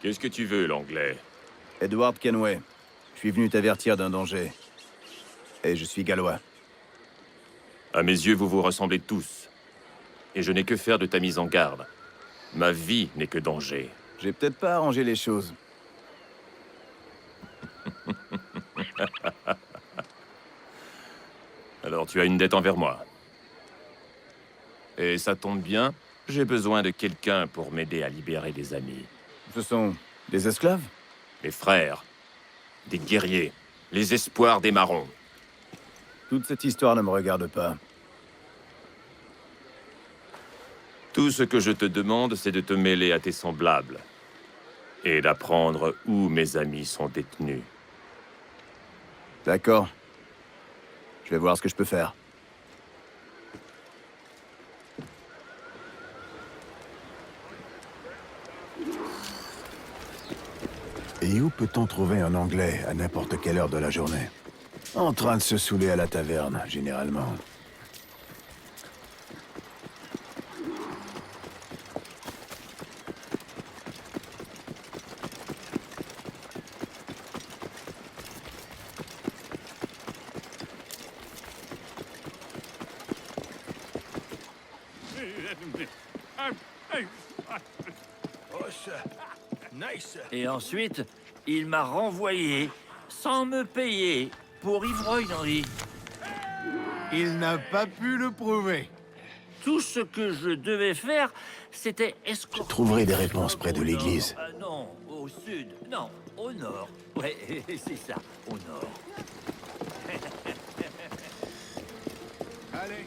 Qu'est-ce que tu veux, l'anglais? Edward Kenway. Je suis venu t'avertir d'un danger. Et je suis gallois. À mes yeux, vous vous ressemblez tous. Et je n'ai que faire de ta mise en garde. Ma vie n'est que danger. J'ai peut-être pas arrangé les choses. Alors tu as une dette envers moi. Et ça tombe bien, j'ai besoin de quelqu'un pour m'aider à libérer des amis. Ce sont des esclaves? Mes frères, des guerriers, les espoirs des marrons. Toute cette histoire ne me regarde pas. Tout ce que je te demande, c'est de te mêler à tes semblables. Et d'apprendre où mes amis sont détenus. D'accord. Je vais voir ce que je peux faire. Et où peut-on trouver un Anglais à n'importe quelle heure de la journée? En train de se saouler à la taverne, généralement. Et ensuite, il m'a renvoyé, sans me payer, pour ivrognerie. Il n'a pas pu le prouver. Tout ce que je devais faire, c'était escorter... Je trouverai des réponses près de au l'église. nord. Non, au sud. Non, au nord. Ouais, c'est ça, au nord. Allez.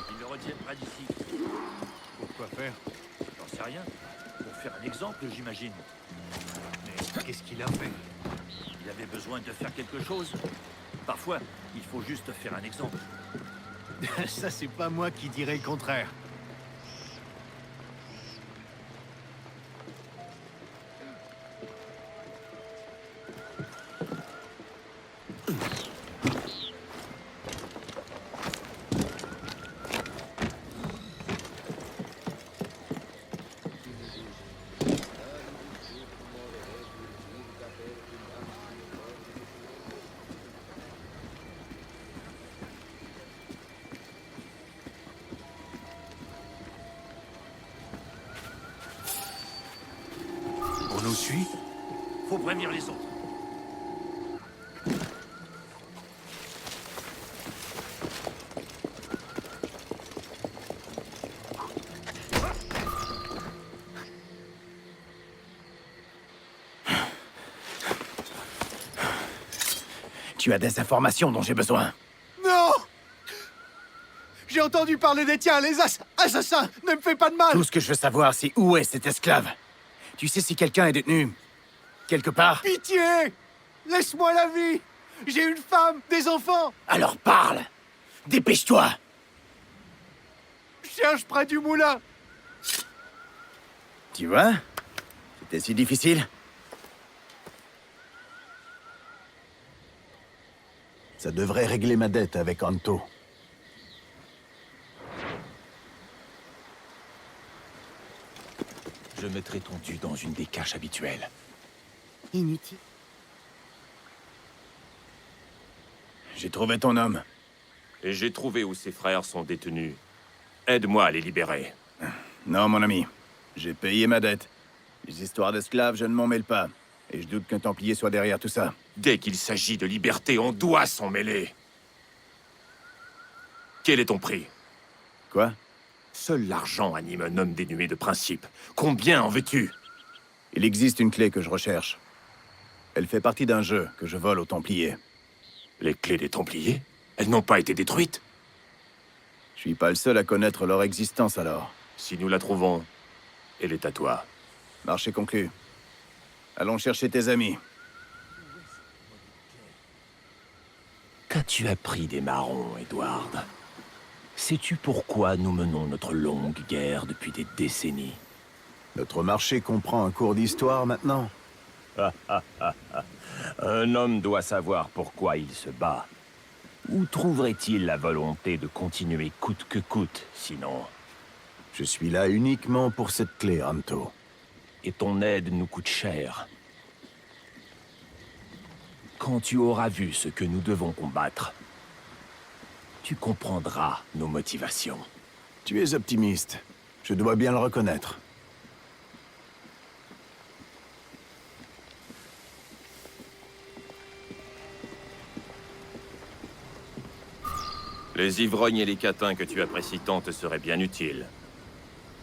Ils le retiennent près d'ici. Pourquoi faire? J'en sais rien. Pour faire un exemple, j'imagine. Mais qu'est-ce qu'il a fait? Il avait besoin de faire quelque chose. Parfois, il faut juste faire un exemple. Ça, c'est pas moi qui dirais le contraire. On nous suit? Faut prévenir les autres. Tu as des informations dont j'ai besoin. Non! J'ai entendu parler des tiens, les assassins! Ne me fais pas de mal! Tout ce que je veux savoir, c'est où est cet esclave. Tu sais si quelqu'un est détenu quelque part? Pitié! Laisse-moi la vie! J'ai une femme, des enfants! Alors parle! Dépêche-toi! Je cherche près du moulin! Tu vois? C'était si difficile. Ça devrait régler ma dette avec Anto. Je mettrai ton dû dans une des caches habituelles. Inutile. J'ai trouvé ton homme. Et j'ai trouvé où ses frères sont détenus. Aide-moi à les libérer. Non, mon ami. J'ai payé ma dette. Les histoires d'esclaves, je ne m'en mêle pas. Et je doute qu'un Templier soit derrière tout ça. Dès qu'il s'agit de liberté, on doit s'en mêler. Quel est ton prix? Quoi? Seul l'argent anime un homme dénué de principes. Combien en veux-tu? Il existe une clé que je recherche. 'Elle fait partie d'un jeu que je vole aux Templiers. Les clés des Templiers? Elles n'ont pas été détruites? Je suis pas le seul à connaître leur existence alors. Si nous la trouvons, elle est à toi. Marché conclu. Allons chercher tes amis. Qu'as-tu appris des marrons, Edward? Sais-tu pourquoi nous menons notre longue guerre depuis des décennies? Notre marché comprend un cours d'histoire maintenant. Un homme doit savoir pourquoi il se bat. Où trouverait-il la volonté de continuer coûte que coûte, sinon? Je suis là uniquement pour cette clé, Anto. Et ton aide nous coûte cher. Quand tu auras vu ce que nous devons combattre, tu comprendras nos motivations. Tu es optimiste. Je dois bien le reconnaître. Les ivrognes et les catins que tu apprécies tant te seraient bien utiles.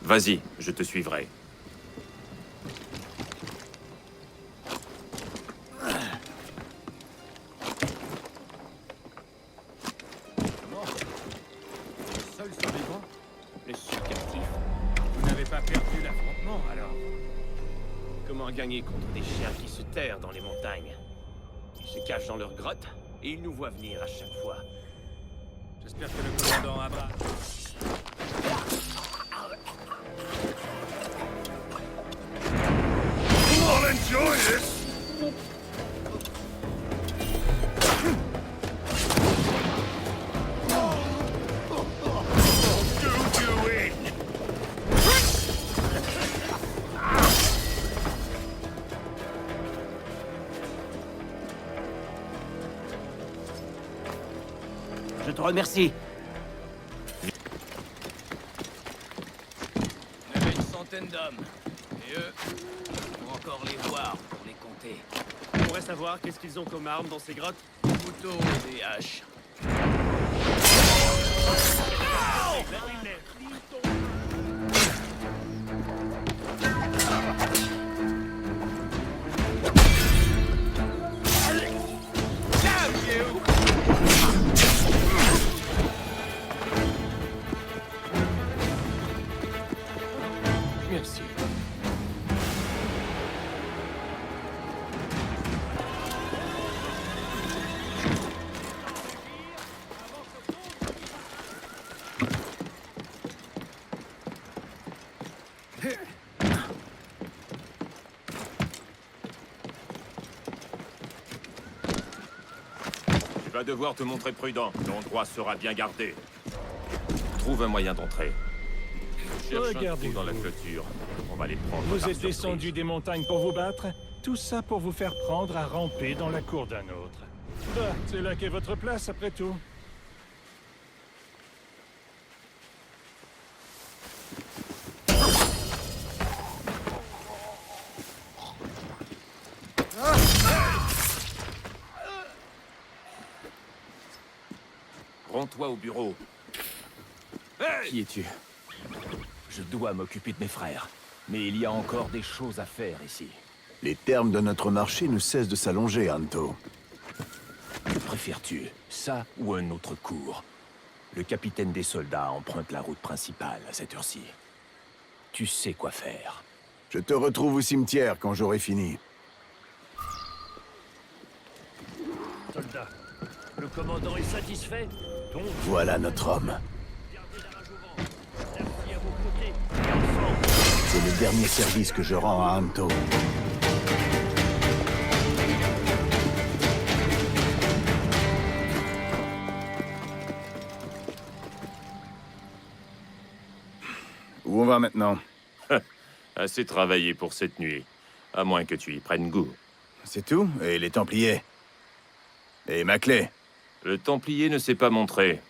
Vas-y, je te suivrai. Seul survivant? Le seul captif. Vous n'avez pas perdu l'affrontement, alors? Comment gagner contre des chiens qui se terrent dans les montagnes? Ils se cachent dans leurs grottes et ils nous voient venir à chaque fois. J'espère que le commandant Abra... I'll enjoy this! Je te remercie. On avait une centaine d'hommes. Et eux, faut encore les voir pour les compter. On pourrait savoir qu'est-ce qu'ils ont comme armes dans ces grottes? Des couteaux et des haches. Merci. Tu vas devoir te montrer prudent. L'endroit sera bien gardé. Trouve un moyen d'entrer. Cherche un trou dans la clôture. On va les prendre Vous par êtes surprise. descendu des montagnes pour vous battre? Tout ça pour vous faire prendre à ramper dans la cour d'un autre. Bah, c'est là qu'est votre place, après tout. Rends-toi au bureau. Qui es-tu? Je dois m'occuper de mes frères. Mais il y a encore des choses à faire ici. Les termes de notre marché ne cessent de s'allonger, Anto. Que préfères-tu, ça ou un autre cours? Le capitaine des soldats emprunte la route principale à cette heure-ci. Tu sais quoi faire. Je te retrouve au cimetière quand j'aurai fini. Soldat, le commandant est satisfait? Donc, Voilà notre homme. gardez la rage au ventre. Merci à vos côtés. Et ensemble. C'est le dernier service que je rends à Anto. Où on va maintenant? Assez travaillé pour cette nuit. À moins que tu y prennes goût. C'est tout? Et les Templiers? Et ma clé? Le Templier ne s'est pas montré.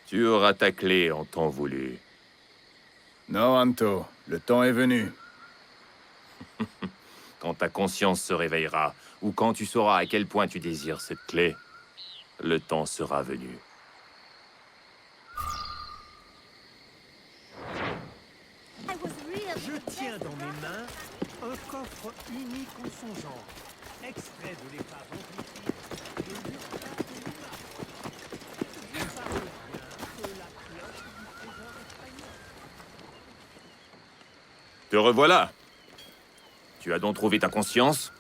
Tu auras ta clé en temps voulu. Non, Anto. Le temps est venu. Quand ta conscience se réveillera, ou quand tu sauras à quel point tu désires cette clé, le temps sera venu. Je tiens dans mes mains un coffre unique en son genre, extrait de l'épave amplifiée de l'Ursa de Luna. Te revoilà. Tu as donc trouvé ta conscience?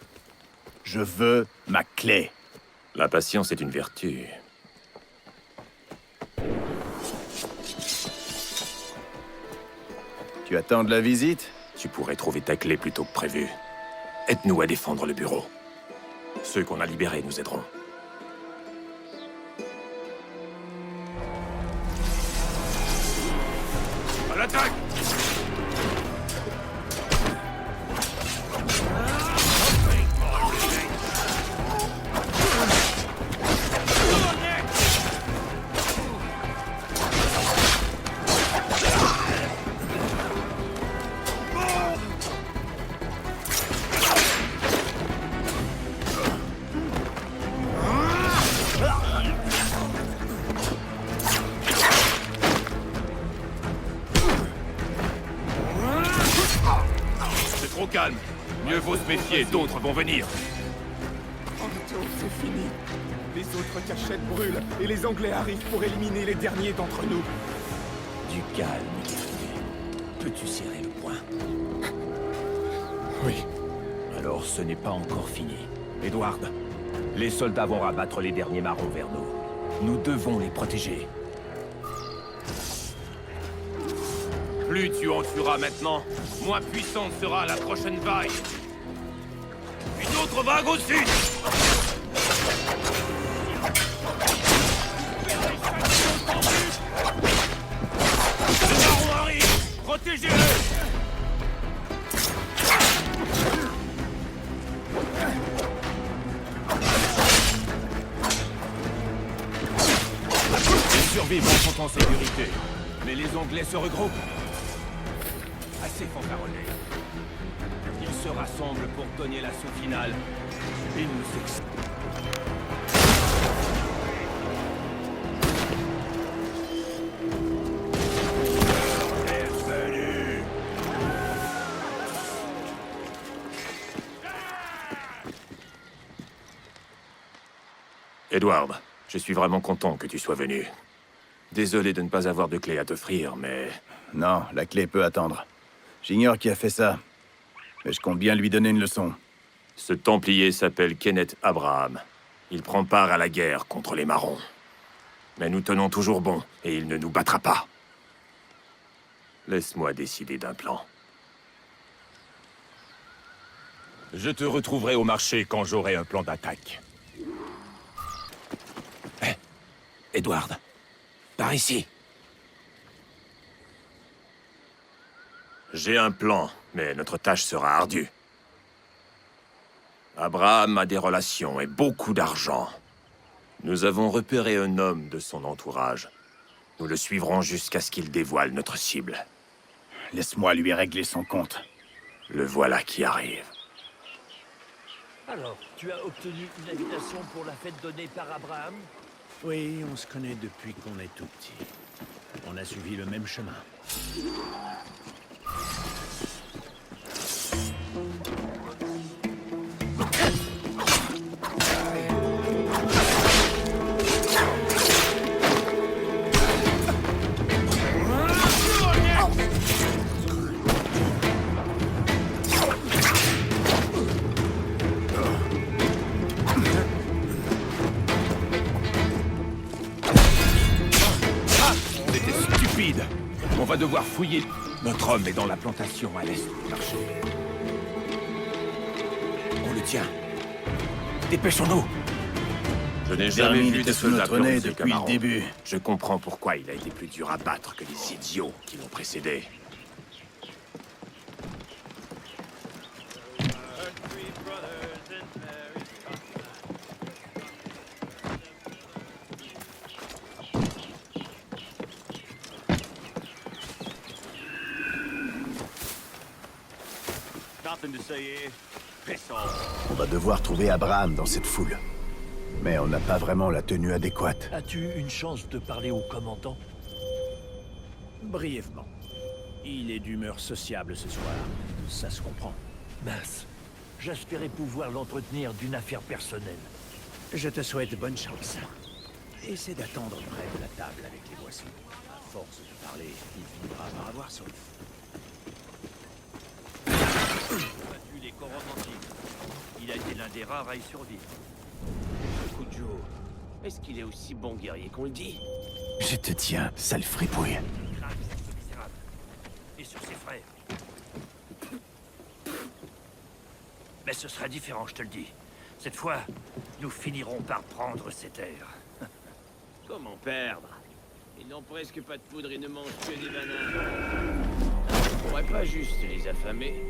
Je veux ma clé. La patience est une vertu. Tu attends de la visite? Tu pourrais trouver ta clé plus tôt que prévu. Aide-nous à défendre le bureau. Ceux qu'on a libérés nous aideront. À l'attaque! C'est trop calme. Mieux vaut se méfier, d'autres vont venir. Arthur, c'est fini. Les autres cachettes brûlent et les Anglais arrivent pour éliminer les derniers d'entre nous. Du calme, Guerrier. Peux-tu serrer le poing? Oui. Alors ce n'est pas encore fini. Edward, les soldats vont rabattre les derniers marrons vers nous. Nous devons les protéger. Plus tu en tueras maintenant, moins puissante sera la prochaine vague. Une autre vague au sud! Les marrons arrivent! Protégez-le! Les survivants sont en sécurité, mais les Anglais se regroupent. Assez fanfaronnés. Ils se rassemblent pour donner l'assaut final. Ils nous excitent. Bienvenue. Edward, je suis vraiment content que tu sois venu. Désolé de ne pas avoir de clé à t'offrir, mais... Non, la clé peut attendre. J'ignore qui a fait ça, mais je compte bien lui donner une leçon. Ce Templier s'appelle Kenneth Abraham. Il prend part à la guerre contre les Marrons. Mais nous tenons toujours bon, et il ne nous battra pas. Laisse-moi décider d'un plan. Je te retrouverai au marché quand j'aurai un plan d'attaque. Edward, par ici. J'ai un plan, mais notre tâche sera ardue. Abraham a des relations et beaucoup d'argent. Nous avons repéré un homme de son entourage. Nous le suivrons jusqu'à ce qu'il dévoile notre cible. Laisse-moi lui régler son compte. Le voilà qui arrive. Alors, tu as obtenu une invitation pour la fête donnée par Abraham? Oui, on se connaît depuis qu'on est tout petit. On a suivi le même chemin. C'était stupide. On va devoir fouiller. Notre homme est dans la plantation à l'est du marché. On le tient. Dépêchons-nous. Je n'ai jamais Vermine vu était des sous soldats notre nez bronzés depuis comme le Aaron. début. Je comprends pourquoi il a été plus dur à battre que les idiots qui l'ont précédé. On va devoir trouver Abraham dans cette foule. Mais on n'a pas vraiment la tenue adéquate. As-tu une chance de parler au commandant? Brièvement. Il est d'humeur sociable ce soir. Ça se comprend. Mince. J'espérais pouvoir l'entretenir d'une affaire personnelle. Je te souhaite bonne chance. Essaie d'attendre près de la table avec les boissons. À force de parler, il finira par avoir soif. l'un des rares à y survivre. Kujo, est-ce qu'il est aussi bon guerrier qu'on le dit? Je te tiens, sale fripouille. Grave, ce misérable. Et sur ses frères. Mais ce sera différent, je te le dis. Cette fois, nous finirons par prendre ces terres. Comment perdre? Ils n'ont presque pas de poudre et ne mangent que des bananes. On pourrait pas juste les affamer?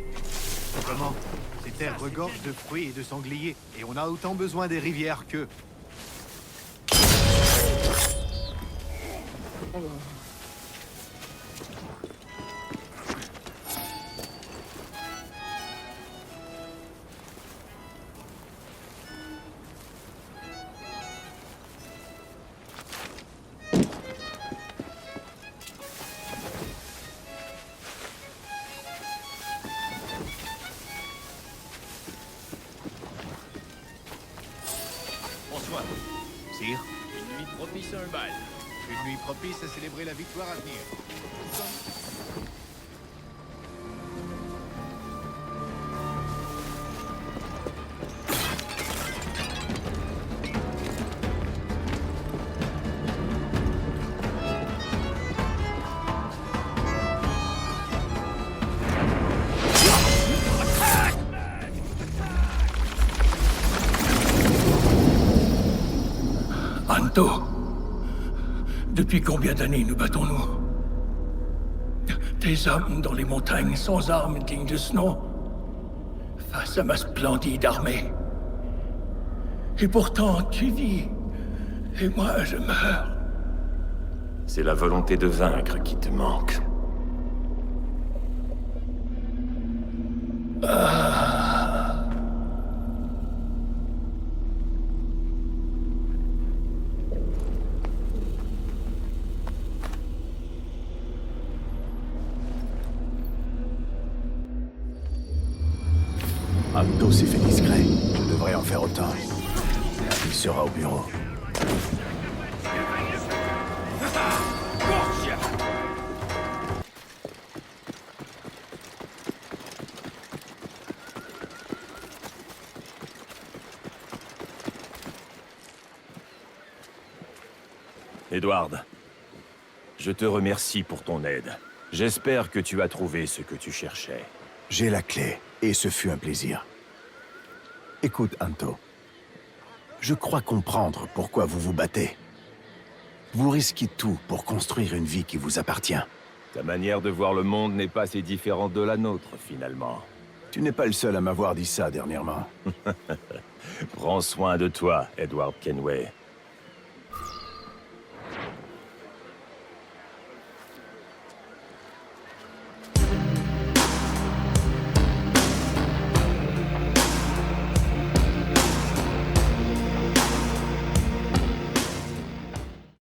Comment? Ces terres regorgent de fruits et de sangliers, et on a autant besoin des rivières qu'eux. François, Sire, une nuit propice à un bal. une nuit propice à célébrer la victoire à venir. Anto, depuis combien d'années nous battons-nous? Des hommes dans les montagnes sans armes dignes de ce nom, face à ma splendide armée. Et pourtant, tu vis, et moi je meurs. C'est la volonté de vaincre qui te manque. Anto s'est fait discret. Je devrais en faire autant. Il sera au bureau. Edward, je te remercie pour ton aide. J'espère que tu as trouvé ce que tu cherchais. J'ai la clé, et ce fut un plaisir. Écoute, Anto. Je crois comprendre pourquoi vous vous battez. Vous risquez tout pour construire une vie qui vous appartient. Ta manière de voir le monde n'est pas si différente de la nôtre, finalement. Tu n'es pas le seul à m'avoir dit ça dernièrement. Prends soin de toi, Edward Kenway.